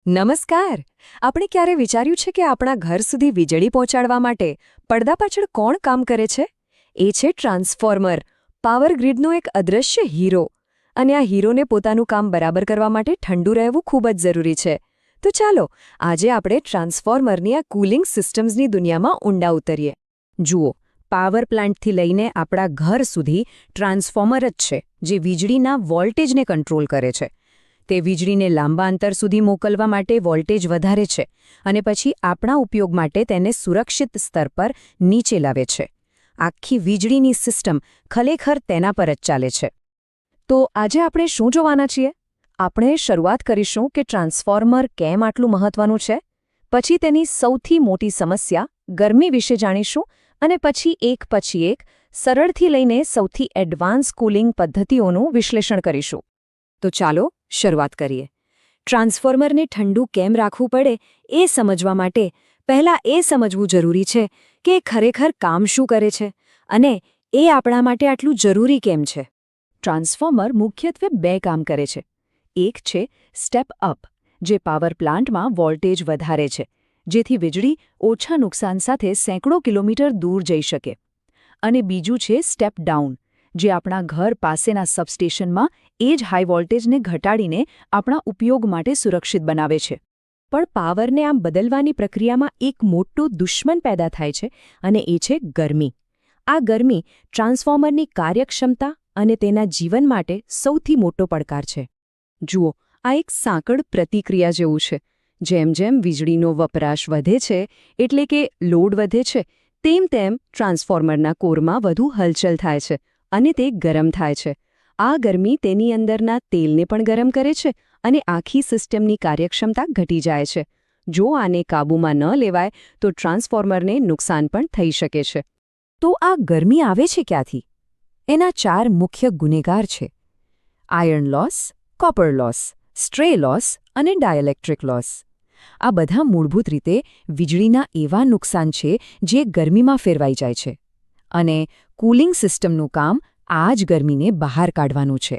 નમસ્કાર. આપણે ક્યારે વિચાર્યું છે કે આપણા ઘર સુધી વીજળી પહોંચાડવા માટે પડદા પાછળ કોણ કામ કરે છે? એ છે ટ્રાન્સફોર્મર, પાવર ગ્રીડનો એક અદૃશ્ય હીરો. અને આ હીરોને પોતાનું કામ બરાબર કરવા માટે ઠંડુ રહેવું ખૂબ જ જરૂરી છે. તો ચાલો આજે આપણે ટ્રાન્સફોર્મરની આ કૂલિંગ સિસ્ટમ્સની દુનિયામાં ઊંડા ઉતરીએ. જુઓ, પાવર પ્લાન્ટથી લઈને આપણા ઘર સુધી ટ્રાન્સફોર્મર જ છે જે વીજળીના વોલ્ટેજને કંટ્રોલ કરે છે. તે વીજળીને લાંબા અંતર સુધી મોકલવા માટે વોલ્ટેજ વધારે છે અને પછી આપણા ઉપયોગ માટે તેને સુરક્ષિત સ્તર પર નીચે લાવે છે. આખી વીજળીની સિસ્ટમ ખરેખર તેના પર જ ચાલે છે. તો આજે આપણે શું જોવાના છીએ? આપણે શરૂઆત કરીશું કે ટ્રાન્સફોર્મર કેમ આટલું મહત્વનું છે, પછી તેની સૌથી મોટી સમસ્યા ગરમી વિશે જાણીશું અને પછી એક સરળથી લઈને સૌથી એડવાન્સ કૂલિંગ પદ્ધતિઓનું વિશ્લેષણ કરીશું. તો ચાલો શરૂઆત કરીએ. ટ્રાન્સફોર્મરને ઠંડુ કેમ રાખવું પડે એ સમજવા માટે પહેલાં એ સમજવું જરૂરી છે કે એ ખરેખર કામ શું કરે છે અને એ આપણા માટે આટલું જરૂરી કેમ છે. ટ્રાન્સફોર્મર મુખ્યત્વે બે કામ કરે છે. એક છે સ્ટેપ અપ, જે પાવર પ્લાન્ટમાં વોલ્ટેજ વધારે છે, જેથી વીજળી ઓછા નુકસાન સાથે સેંકડો કિલોમીટર દૂર જઈ શકે. અને બીજું છે સ્ટેપ ડાઉન, જે આપણા ઘર પાસેના સબસ્ટેશનમાં એ જ હાઈ વોલ્ટેજને ઘટાડીને આપણા ઉપયોગ માટે સુરક્ષિત બનાવે છે. પણ પાવરને આમ બદલવાની પ્રક્રિયામાં એક મોટું દુશ્મન પેદા થાય છે અને એ છે ગરમી. આ ગરમી ટ્રાન્સફોર્મરની કાર્યક્ષમતા અને તેના જીવન માટે સૌથી મોટો પડકાર છે. જુઓ, આ એક સાંકળ પ્રતિક્રિયા જેવું છે. જેમ જેમ વીજળીનો વપરાશ વધે છે, એટલે કે લોડ વધે છે, તેમ તેમ ટ્રાન્સફોર્મરના કોરમાં વધુ હલચલ થાય છે અને તે ગરમ થાય છે. આ ગરમી તેની અંદરના તેલને પણ ગરમ કરે છે અને આખી સિસ્ટમની કાર્યક્ષમતા ઘટી જાય છે. જો આને કાબૂમાં ન લેવાય તો ટ્રાન્સફોર્મરને નુકસાન પણ થઈ શકે છે. તો આ ગરમી આવે છે ક્યાંથી? એના 4 મુખ્ય ગુનેગાર છે: iron loss, copper loss, stray loss અને ડાયલેક્ટ્રિક લોસ. આ બધા મૂળભૂત રીતે વીજળીના એવા નુકસાન છે જે ગરમીમાં ફેરવાઈ જાય છે. અને કૂલિંગ સિસ્ટમનું કામ આ જ ગરમીને બહાર કાઢવાનું છે.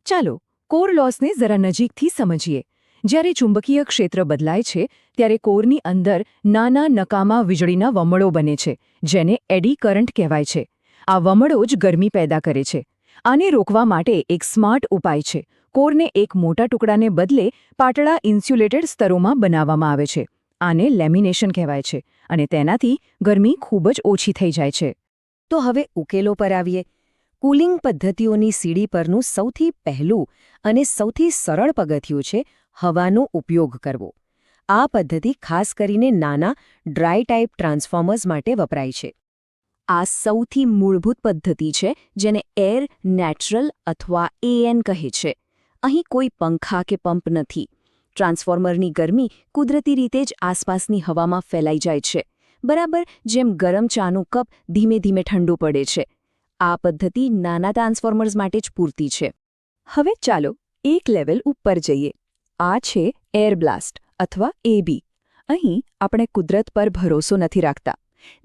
ચાલો કોર લોસને જરા નજીકથી સમજીએ. જ્યારે ચુંબકીય ક્ષેત્ર બદલાય છે, ત્યારે કોરની અંદર નાના નકામા વીજળીના વમળો બને છે, જેને એડી કરન્ટ કહેવાય છે. આ વમળો જ ગરમી પેદા કરે છે. આને રોકવા માટે એક સ્માર્ટ ઉપાય છે. કોરને એક મોટા ટુકડાને બદલે પાતળા ઇન્સ્યુલેટેડ સ્તરોમાં બનાવવામાં આવે છે. આને લેમિનેશન કહેવાય છે અને તેનાથી ગરમી ખૂબ જ ઓછી થઈ જાય છે. તો હવે ઉકેલો પર આવીએ. કૂલિંગ પદ્ધતિઓની સીડી પરનું સૌથી પહેલું અને સૌથી સરળ પગથિયું છે હવાનો ઉપયોગ કરવો. આ પદ્ધતિ ખાસ કરીને નાના ડ્રાય ટાઇપ ટ્રાન્સફોર્મર્સ માટે વપરાય છે. આ સૌથી મૂળભૂત પદ્ધતિ છે, જેને એર નેચરલ અથવા AN કહે છે. અહીં કોઈ પંખા કે પંપ નથી. ટ્રાન્સફોર્મરની ગરમી કુદરતી રીતે જ આસપાસની હવામાં ફેલાઈ જાય છે, બરાબર જેમ ગરમ ચાનું કપ ધીમે ધીમે ઠંડુ પડે છે. આ પદ્ધતિ નાના ટ્રાન્સફોર્મર્સ માટે જ પૂરતી છે. હવે ચાલો એક લેવલ ઉપર જઈએ. આ છે એર બ્લાસ્ટ અથવા AB. અહીં આપણે કુદરત પર ભરોસો નથી રાખતા.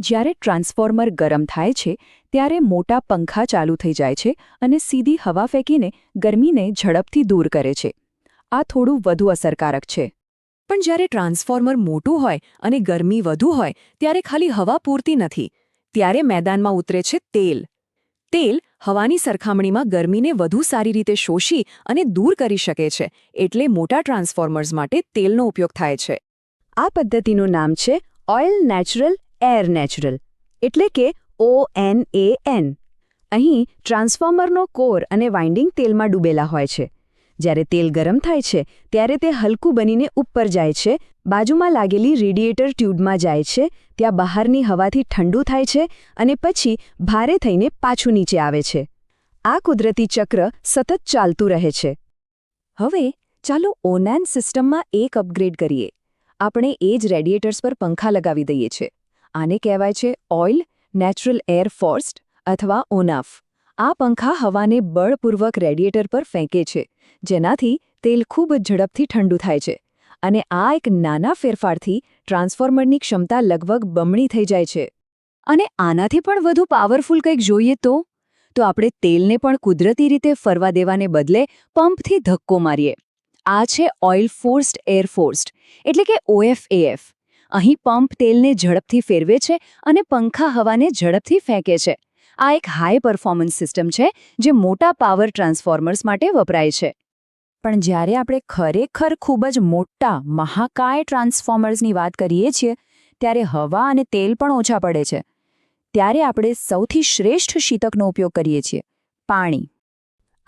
જ્યારે ટ્રાન્સફોર્મર ગરમ થાય છે, ત્યારે મોટા પંખા ચાલુ થઈ જાય છે અને સીધી હવા ફેંકીને ગરમીને ઝડપથી દૂર કરે છે. આ થોડું વધુ અસરકારક છે. પણ જ્યારે ટ્રાન્સફોર્મર મોટું હોય અને ગરમી વધુ હોય, ત્યારે ખાલી હવા પૂરતી નથી. ત્યારે મેદાનમાં ઉતરે છે તેલ. તેલ હવાની સરખામણીમાં ગરમીને વધુ સારી રીતે શોષી અને દૂર કરી શકે છે, એટલે મોટા ટ્રાન્સફોર્મર્સ માટે તેલનો ઉપયોગ થાય છે. આ પદ્ધતિનું નામ છે ઓઇલ નેચરલ એર નેચરલ, એટલે કે ONAN. અહીં ટ્રાન્સફોર્મરનો કોર અને વાઇન્ડિંગ તેલમાં ડૂબેલા હોય છે. જ્યારે તેલ ગરમ થાય છે, ત્યારે તે હલકું બનીને ઉપર જાય છે, બાજુમાં લાગેલી રેડિએટર ટ્યુબમાં જાય છે, ત્યાં બહારની હવાથી ઠંડુ થાય છે અને પછી ભારે થઈને પાછું નીચે આવે છે. આ કુદરતી ચક્ર સતત ચાલતું રહે છે. હવે ચાલો ONAN સિસ્ટમમાં એક અપગ્રેડ કરીએ. આપણે એ જ રેડિએટર્સ પર પંખા લગાવી દઈએ છીએ. આને કહેવાય છે ઓઇલ નેચરલ એર ફોર્સ્ડ અથવા ONAF. આ પંખા હવાને બળપૂર્વક રેડિએટર પર ફેંકે છે, જેનાથી તેલ ખૂબ જ ઝડપથી ઠંડુ થાય છે. અને આ એક નાના ફેરફારથી ટ્રાન્સફોર્મરની ક્ષમતા લગભગ બમણી થઈ જાય છે. અને આનાથી પણ વધુ પાવરફુલ કંઈક જોઈએ તો આપણે તેલને પણ કુદરતી રીતે ફરવા દેવાને બદલે પંપથી ધક્કો મારીએ. આ છે ઓઇલ ફોર્સ્ડ એર ફોર્સ્ડ એટલે કે OFAF. અહીં પંપ તેલને ઝડપથી ફેરવે છે અને પંખા હવાને ઝડપથી ફેંકે છે. આ એક હાઈ પરફોર્મન્સ સિસ્ટમ છે જે મોટા પાવર ટ્રાન્સફોર્મર્સ માટે વપરાય છે. પણ જ્યારે આપણે ખરેખર ખૂબ જ મોટા મહાકાય ટ્રાન્સફોર્મર્સની વાત કરીએ છીએ ત્યારે હવા અને તેલ પણ ઓછા પડે છે. ત્યારે આપણે સૌથી શ્રેષ્ઠ શીતકનો ઉપયોગ કરીએ છીએ, પાણી.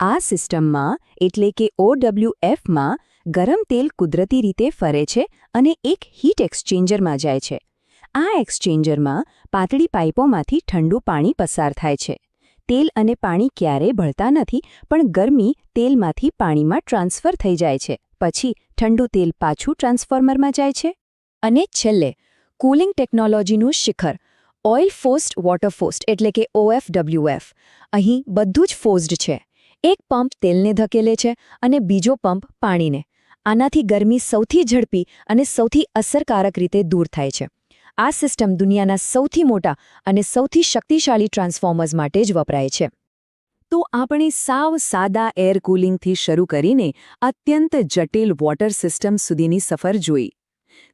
આ સિસ્ટમમાં એટલે કે OWFમાં ગરમ તેલ કુદરતી રીતે ફરે છે અને એક હીટ એક્સચેન્જરમાં જાય છે. આ એક્સચેન્જરમાં પાતળી પાઇપોમાંથી ઠંડુ પાણી પસાર થાય છે. તેલ અને પાણી ક્યારેય બળતા નથી, પણ ગરમી તેલમાંથી પાણીમાં ટ્રાન્સફર થઈ જાય છે. પછી ઠંડુ તેલ પાછું ટ્રાન્સફોર્મરમાં જાય છે. અને છેલ્લે કૂલિંગ ટેકનોલોજીનું શિખર, ઓઇલ ફોર્સ્ડ વોટર ફોર્સ્ડ એટલે કે OFWF. અહીં બધું જ ફોર્સ્ડ છે. એક પંપ તેલને ધકેલે છે અને બીજો પંપ પાણીને. આનાથી ગરમી સૌથી ઝડપી અને સૌથી અસરકારક રીતે દૂર થાય છે. આ સિસ્ટમ દુનિયાના સૌથી મોટા અને સૌથી શક્તિશાળી ટ્રાન્સફોર્મર્સ માટે જ વપરાય છે. તો આપણે સાવ સાદા એર કૂલિંગથી શરૂ કરીને અત્યંત જટિલ વોટર સિસ્ટમ સુધીની સફર જોઈ.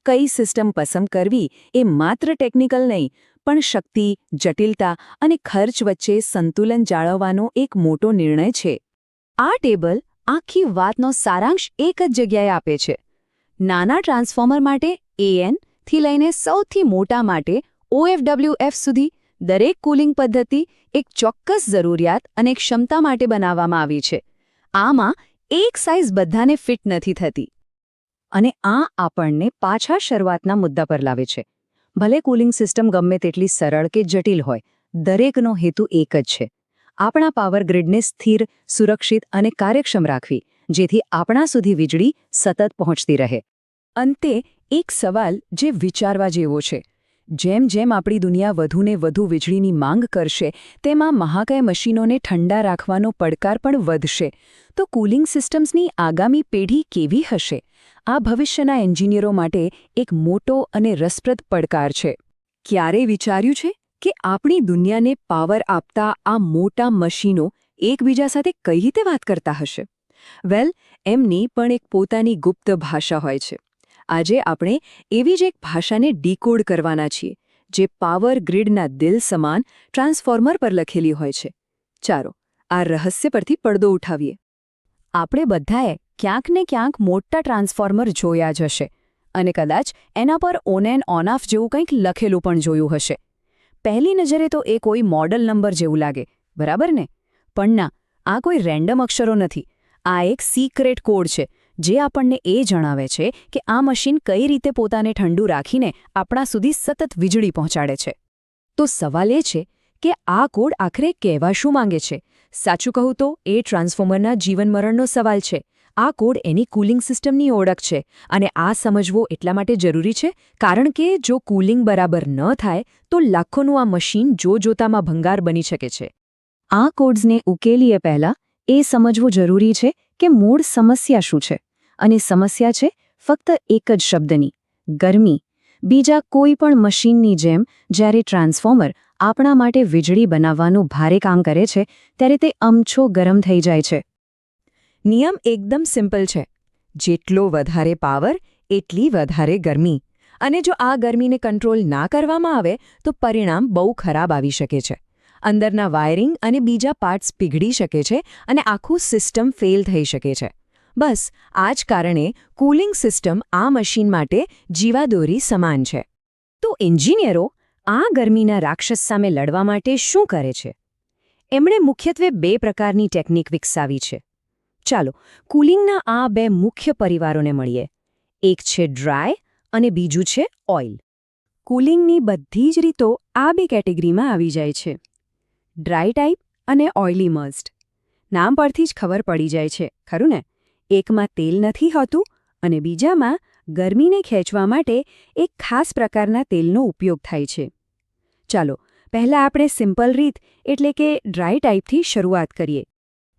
કઈ સિસ્ટમ પસંદ કરવી એ માત્ર ટેકનિકલ નહીં, પણ શક્તિ, જટિલતા અને ખર્ચ વચ્ચે સંતુલન જાળવવાનો એક મોટો નિર્ણય છે. આ ટેબલ આખી વાતનો સારાંશ એક જ જગ્યાએ આપે છે. નાના ટ્રાન્સફોર્મર માટે AN થી લઈને સૌથી મોટા માટે OFWF સુધી દરેક કૂલિંગ પદ્ધતિ એક ચોક્કસ જરૂરિયાત અને ક્ષમતા માટે બનાવવામાં આવી છે. આમાં એક સાઇઝ બધાને ફિટ નથી થતી. અને આ આપણને પાછા શરૂઆતના મુદ્દા પર લાવે છે. ભલે કૂલિંગ સિસ્ટમ ગમે તેટલી સરળ કે જટિલ હોય, દરેકનો હેતુ એક જ છે: આપણા પાવર ગ્રીડને સ્થિર, સુરક્ષિત અને કાર્યક્ષમ રાખવી, જેથી આપણા સુધી વીજળી સતત પહોંચતી રહે. અંતે એક સવાલ જે વિચારવા જેવો છે: જેમ જેમ આપણી દુનિયા વધુને વધુ વીજળીની માંગ કરશે, તેમાં મહાકાય મશીનોને ઠંડા રાખવાનો પડકાર પણ વધશે. તો કૂલિંગ સિસ્ટમ્સની આગામી પેઢી કેવી હશે? આ ભવિષ્યના એન્જિનિયરો માટે એક મોટો અને રસપ્રદ પડકાર છે. ક્યારે વિચાર્યું છે કે આપણી દુનિયાને પાવર આપતા આ મોટા મશીનો એકબીજા સાથે કઈ રીતે વાત કરતા હશે? વેલ, એમની પણ એક પોતાની ગુપ્ત ભાષા હોય છે. આજે આપણે એવી જ એક ભાષાને ડીકોડ કરવાના છીએ, જે પાવર ગ્રીડના દિલ સમાન ટ્રાન્સફોર્મર પર લખેલી હોય છે. ચાલો, આ રહસ્ય પરથી પડદો ઉઠાવીએ. આપણે બધાએ ક્યાંક ને ક્યાંક મોટા ટ્રાન્સફોર્મર જોયા જ હશે, અને કદાચ એના પર ઓન એન્ડ ઓન ઓફ જેવું કંઈક લખેલું પણ જોયું હશે. પહેલી નજરે તો એ કોઈ મોડલ નંબર જેવું લાગે, બરાબર ને? પણ ના, આ કોઈ રેન્ડમ અક્ષરો નથી. આ એક સિક્રેટ કોડ છે, જે આપણને એ જણાવે છે કે આ મશીન કઈ રીતે પોતાને ઠંડુ રાખીને આપણા સુધી સતત વીજળી પહોંચાડે છે. તો સવાલ એ છે કે આ કોડ આખરે કહેવા શું માંગે છે? સાચું કહું તો એ ટ્રાન્સફોર્મરના જીવન-મરણનો સવાલ છે. આ કોડ એની કૂલિંગ સિસ્ટમની ઓળખ છે, અને આ સમજવો એટલા માટે જરૂરી છે કારણ કે જો કૂલિંગ બરાબર ન થાય તો લાખોનું આ મશીન જોતામાં ભંગાર બની શકે છે. આ કોડ્સને ઉકેલીએ પહેલાં એ સમજવું જરૂરી છે કે મૂળ સમસ્યા શું છે. અને સમસ્યા છે ફક્ત એક જ શબ્દની: ગરમી. બીજા કોઈ પણ મશીનની જેમ જ્યારે ટ્રાન્સફોર્મર આપણા માટે વીજળી બનાવવાનું ભારે કામ કરે છે, ત્યારે તે અમછો ગરમ થઈ જાય છે. નિયમ એકદમ સિમ્પલ છે: જેટલો વધારે પાવર એટલી વધારે ગરમી. અને જો આ ગરમીને કંટ્રોલ ના કરવામાં આવે તો પરિણામ બહુ ખરાબ આવી શકે છે. અંદરના વાયરિંગ અને બીજા પાર્ટ્સ પીગળી શકે છે અને આખું સિસ્ટમ ફેલ થઈ શકે છે. બસ આ જ કારણે કૂલિંગ સિસ્ટમ આ મશીન માટે જીવાદોરી સમાન છે. તો એન્જિનિયરો આ ગરમીના રાક્ષસ સામે લડવા માટે શું કરે છે? એમણે મુખ્યત્વે 2 પ્રકારની ટેકનિક વિકસાવી છે. ચાલો, કૂલિંગના આ 2 મુખ્ય પરિવારોને મળીએ. એક છે ડ્રાય અને બીજું છે ઓઇલ. કૂલિંગની બધી જ રીતો આ 2 કેટેગરીમાં આવી જાય છે: ડ્રાય ટાઈપ અને ઓઇલી મસ્ડ. નામ પરથી જ ખબર પડી જાય છે, ખરું ને? એકમાં તેલ નથી હોતું અને બીજામાં ગરમીને ખેંચવા માટે એક ખાસ પ્રકારના તેલનો ઉપયોગ થાય છે. ચાલો, પહેલાં આપણે સિમ્પલ રીત એટલે કે ડ્રાય ટાઈપથી શરૂઆત કરીએ.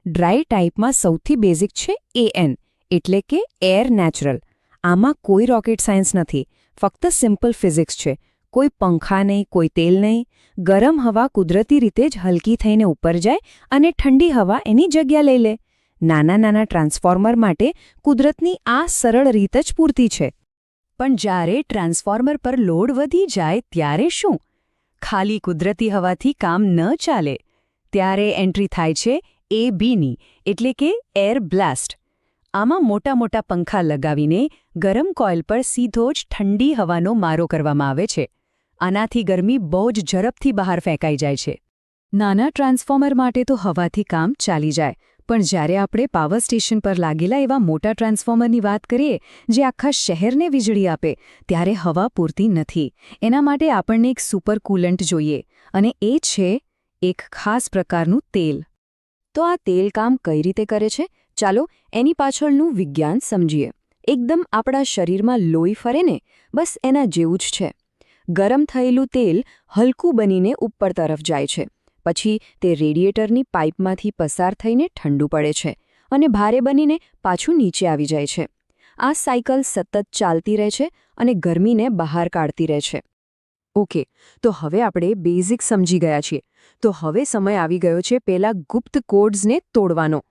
ડ્રાય ટાઈપમાં સૌથી બેઝિક છે AN એટલે કે એર નેચરલ. આમાં કોઈ રોકેટ સાયન્સ નથી, ફક્ત સિમ્પલ ફિઝિક્સ છે. કોઈ પંખા નહીં, કોઈ તેલ નહીં. ગરમ હવા કુદરતી રીતે જ હલકી થઈને ઉપર જાય અને ઠંડી હવા એની જગ્યા લઈ લે. નાના નાના ટ્રાન્સફોર્મર માટે કુદરતની આ સરળ રીત જ પૂરતી છે. પણ જ્યારે ટ્રાન્સફોર્મર પર લોડ વધી જાય ત્યારે શું? ખાલી કુદરતી હવાથી કામ ન ચાલે. ત્યારે એન્ટ્રી થાય છે ABની, એટલે કે એર બ્લાસ્ટ. આમાં મોટા મોટા પંખા લગાવીને ગરમ કોઇલ પર સીધો જ ઠંડી હવાનો મારો કરવામાં આવે છે. આનાથી ગરમી બહુ જ ઝડપથી બહાર ફેંકાઈ જાય છે. નાના ટ્રાન્સફોર્મર માટે તો હવાથી કામ ચાલી જાય, પણ જ્યારે આપણે પાવર સ્ટેશન પર લાગેલા એવા મોટા ટ્રાન્સફોર્મરની વાત કરીએ, જે આખા શહેરને વીજળી આપે, ત્યારે હવા પૂરતી નથી. એના માટે આપણને એક સુપર કુલન્ટ જોઈએ, અને એ છે એક ખાસ પ્રકારનું તેલ. તો આ તેલ કામ કઈ રીતે કરે છે? ચાલો એની પાછળનું વિજ્ઞાન સમજીએ. એકદમ આપણા શરીરમાં લોહી ફરે ને, બસ એના જેવું જ છે. ગરમ થયેલું તેલ હલકું બનીને ઉપર તરફ જાય છે. પછી તે રેડિયેટરની પાઇપમાંથી પસાર થઈને ઠંડુ પડે છે અને ભારે બનીને પાછું નીચે આવી જાય છે. આ સાયકલ સતત ચાલતી રહે છે અને ગરમીને બહાર કાઢતી રહે છે. ઓકે, તો હવે આપણે બેઝિક સમજી ગયા છીએ. તો હવે સમય આવી ગયો છે પેલા ગુપ્ત કોડ્સને તોડવાનો.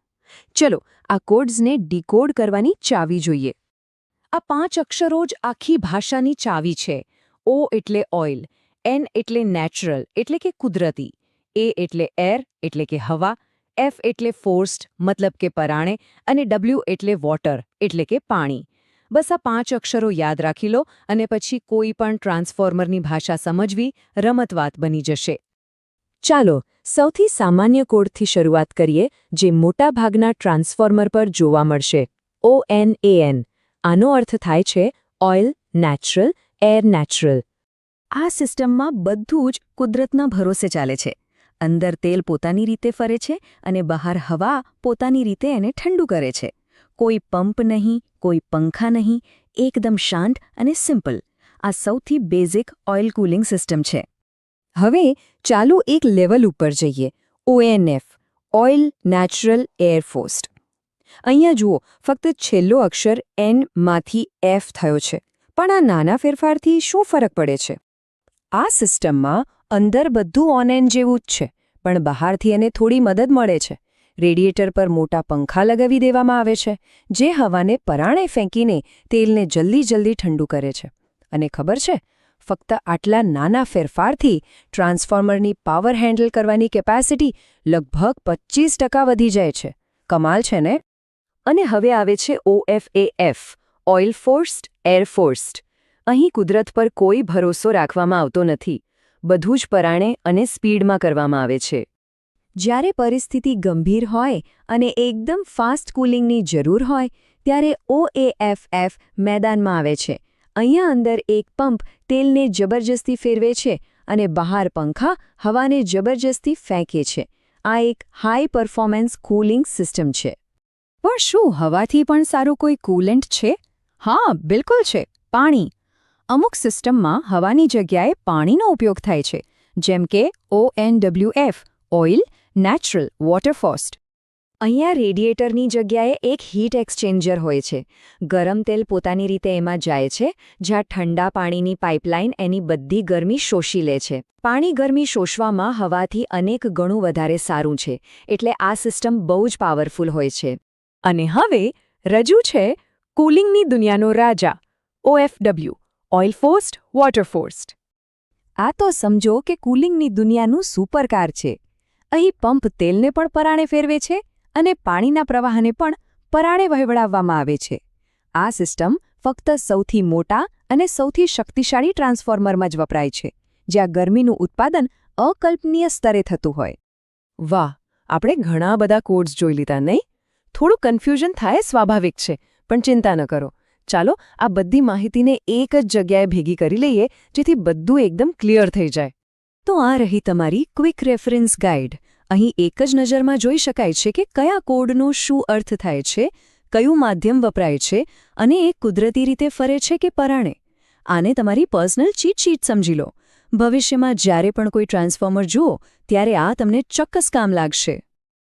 ચલો આ કોડ્સને ડીકોડ કરવાની ચાવી જોઈએ. આ 5 અક્ષરો જ આખી ભાષાની ચાવી છે. O એટલે ઓઇલ, N એટલે નેચરલ એટલે કે કુદરતી, A એટલે એર એટલે કે હવા, F એટલે ફોર્સ્ડ મતલબ કે પરાણે, અને W એટલે વોટર એટલે કે પાણી. બસ આ 5 અક્ષરો યાદ રાખી લો અને પછી કોઈ પણ ટ્રાન્સફોર્મરની ભાષા સમજવી રમતવાત બની જશે. ચાલો સૌથી સામાન્ય કોડથી શરૂઆત કરીએ, જે મોટાભાગના ટ્રાન્સફોર્મર પર જોવા મળશે. ONAN. આનો અર્થ થાય છે ઓઇલ નેચરલ, એર નેચરલ. આ સિસ્ટમમાં બધું જ કુદરતના ભરોસે ચાલે છે. અંદર તેલ પોતાની રીતે ફરે છે અને બહાર હવા પોતાની રીતે એને ઠંડુ કરે છે. કોઈ પંપ નહીં, કોઈ પંખા નહીં, એકદમ શાંત અને સિમ્પલ. આ સૌથી બેઝિક ઓઇલ કુલિંગ સિસ્ટમ છે. હવે ચાલો એક લેવલ ઉપર જઈએ. ONF, oil natural air forced. અહીંયા જુઓ, ફક્ત છેલ્લો અક્ષર N માંથી F થયો છે. પણ આ નાના ફેરફારથી શું ફરક પડે છે? આ સિસ્ટમમાં અંદર બધું ઓન જેવું જ છે, પણ બહારથી એને થોડી મદદ મળે છે. રેડિયેટર પર મોટા પંખા લગાવી દેવામાં આવે છે, જે હવાને પરાણે ફેંકીને તેલને જલ્દી ઠંડુ કરે છે. અને ખબર છે, ફક્ત આટલા નાના ફેરફારથી ટ્રાન્સફોર્મરની પાવર હેન્ડલ કરવાની કેપેસિટી લગભગ 25% વધી જાય છે. કમાલ છે ને? અને હવે આવે છે OFAF, oil forced air forced. અહીં કુદરત પર કોઈ ભરોસો રાખવામાં આવતો નથી. બધું જ પરાણે અને સ્પીડમાં કરવામાં આવે છે. જ્યારે પરિસ્થિતિ ગંભીર હોય અને એકદમ ફાસ્ટ કુલિંગની જરૂર હોય, ત્યારે OAFF મેદાનમાં આવે છે. અહીંયા અંદર એક પંપ તેલને જબરજસ્તી ફેરવે છે અને બહાર પંખા હવાને જબરજસ્તી ફેંકે છે. આ એક હાઈ પરફોર્મન્સ કુલિંગ સિસ્ટમ છે. પણ શું હવાથી પણ સારું કોઈ કુલન્ટ છે? હા, બિલકુલ છે. પાણી. અમુક સિસ્ટમમાં હવાની જગ્યાએ પાણીનો ઉપયોગ થાય છે, જેમ કે ONWF, oil natural water forced. અહીંયા રેડિયેટરની જગ્યાએ એક હીટ એક્સચેન્જર હોય છે. ગરમ તેલ પોતાની રીતે એમાં જાય છે, જ્યાં ઠંડા પાણીની પાઇપલાઇન એની બધી ગરમી શોષી લે છે. પાણી ગરમી શોષવામાં હવાથી અનેક ગણું વધારે સારું છે, એટલે આ સિસ્ટમ બહુ જ પાવરફુલ હોય છે. અને હવે રજૂ છે કુલિંગની દુનિયાનો રાજા, OFW, oil forced water forced. આ તો સમજો કે કુલિંગની દુનિયાનું સુપરકાર છે. અહીં પંપ તેલને પણ પરાણે ફેરવે છે અને પાણીના પ્રવાહને પણ પરાણે વહેવડાવવામાં આવે છે. આ સિસ્ટમ ફક્ત સૌથી મોટા અને સૌથી શક્તિશાળી ટ્રાન્સફોર્મરમાં જ વપરાય છે, જ્યાં ગરમીનું ઉત્પાદન અકલ્પનીય સ્તરે થતું હોય. વાહ, આપણે ઘણા બધા કોડ્સ જોઈ લીધા, નહીં? થોડું કન્ફ્યુઝન થાય સ્વાભાવિક છે, પણ ચિંતા ન કરો. ચાલો આ બધી માહિતીને એક જ જગ્યાએ ભેગી કરી લઈએ, જેથી બધું એકદમ ક્લિયર થઈ જાય. તો આ રહી તમારી ક્વિક રેફરન્સ ગાઈડ. અહીં એક જ નજરમાં જોઈ શકાય છે કે કયા કોડનો શું અર્થ થાય છે, કયું માધ્યમ વપરાય છે અને એ કુદરતી રીતે ફરે છે કે પરાણે. આને તમારી પર્સનલ ચીટ શીટ સમજી લો. ભવિષ્યમાં જ્યારે પણ કોઈ ટ્રાન્સફોર્મર જુઓ, ત્યારે આ તમને ચોક્કસ કામ લાગશે.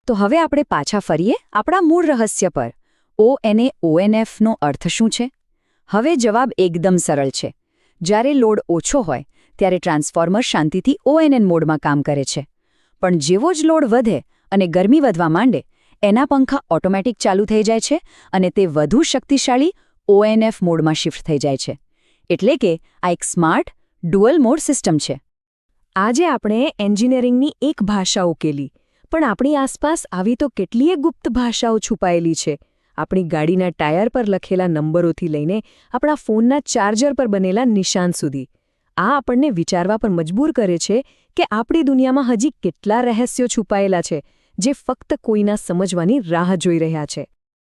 તો હવે આપણે પાછા ફરીએ આપણા મૂળ રહસ્ય પર. ONAONFનો અર્થ શું છે? હવે જવાબ એકદમ સરળ છે. જ્યારે લોડ ઓછો હોય ત્યારે ટ્રાન્સફોર્મર શાંતિથી ONN મોડમાં કામ કરે છે. પણ જેવો જ લોડ વધે અને ગરમી વધવા માંડે, એના પંખા ઓટોમેટિક ચાલુ થઈ જાય છે અને તે વધુ શક્તિશાળી ONF મોડમાં શિફ્ટ થઈ જાય છે. એટલે કે આ એક સ્માર્ટ ડુઅલ મોડ સિસ્ટમ છે. આજે આપણે એન્જિનિયરિંગની એક ભાષા ઉકેલી, પણ આપણી આસપાસ આવી તો કેટલીય ગુપ્ત ભાષાઓ છુપાયેલી છે. આપણી ગાડીના ટાયર પર લખેલા નંબરોથી લઈને આપણા ફોનના ચાર્જર પર બનેલા નિશાન સુધી. આ આપણને વિચારવા પર મજબૂર કરે છે કે આપણી દુનિયામાં હજી કેટલા રહસ્યો છુપાયેલા છે જે ફક્ત કોઈના સમજવાની રાહ જોઈ રહ્યા છે.